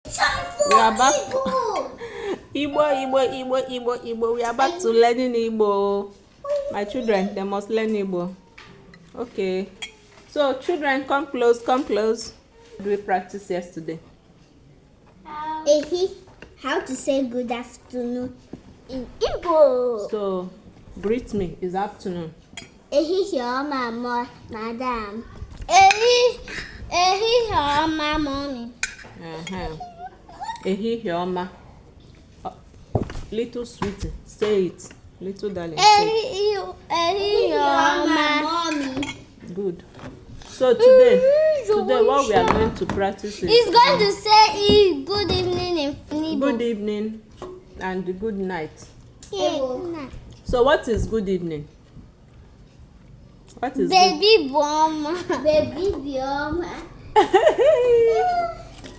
We are back. Igbo. We are back to learning Igbo. My children, they must learn Igbo. Okay. So, children, come close. What did we practice yesterday? How to say good afternoon in Igbo. So, greet me is afternoon. Mama, madam. Mommy. Ehihie little sweetie, say it. Little darling, say it. Mommy. Good. So today what we are going to practice is... He's going to say good evening in Igbo. Good evening and good night. Yeah. So what is good evening? What is Baby Boma. Baby Boma.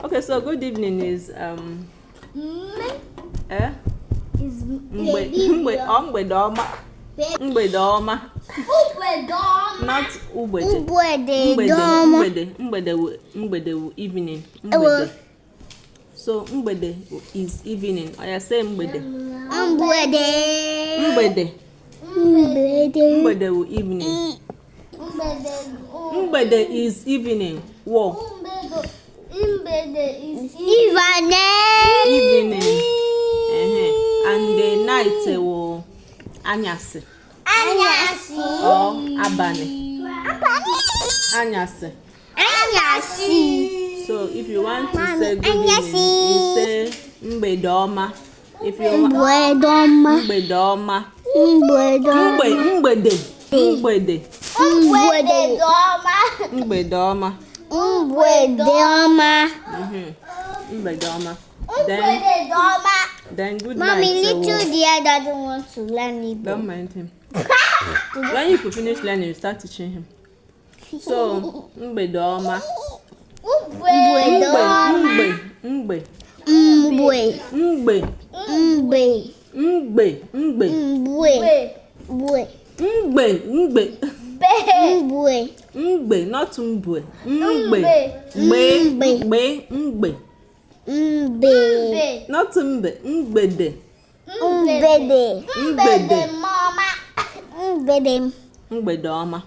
Okay, so good evening is mgbede ọma. Not ugbede. Mgbede evening. Mgbede. So mgbede is evening. I say mgbede. Mgbede evening. Mgbede is evening. Whoa. Mgbede is evening. And the night will anyasi. Or abani. Anyasi. So if you want to say good evening, you say mgbede ọma. If you want mgbede ọma. Mgbede ọma. Then good night. Mommy, little dear doesn't want to learn Igbo. Don't mind him. When you finish learning, you start teaching him. So, mgbede ọma. Mgbe, not mbwe. Mgbe. Not mbe. Mgbede. Mgbede ọma.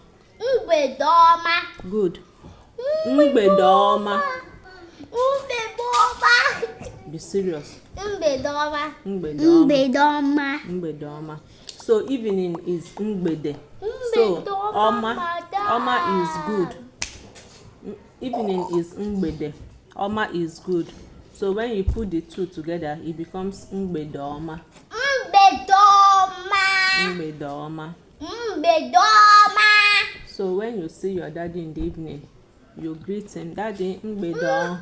Good. Mgbede ọma. Be serious. Mgbede ọma. So evening is mgbede. So ọma is good. Evening is mgbede. Ọma is good. So when you put the two together, it becomes mgbede ọma. So when you see your daddy in the evening, you greet him, Daddy, mgbede ọma.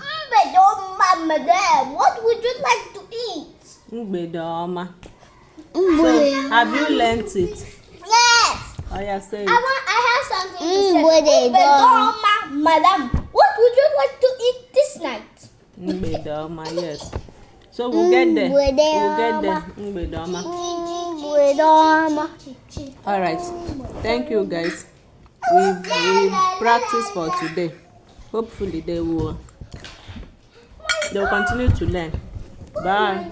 Madam, what would you like to eat? Mgbede ọma. So have you learnt it? Yes. Oh yeah, say it. I have something to say. Madam, what would you like to eat this night? Mgbede ọma, yes. So we'll get there. Mgbede ọma. All right. Thank you, guys. We've practiced for today. Hopefully they'll continue to learn. Bye.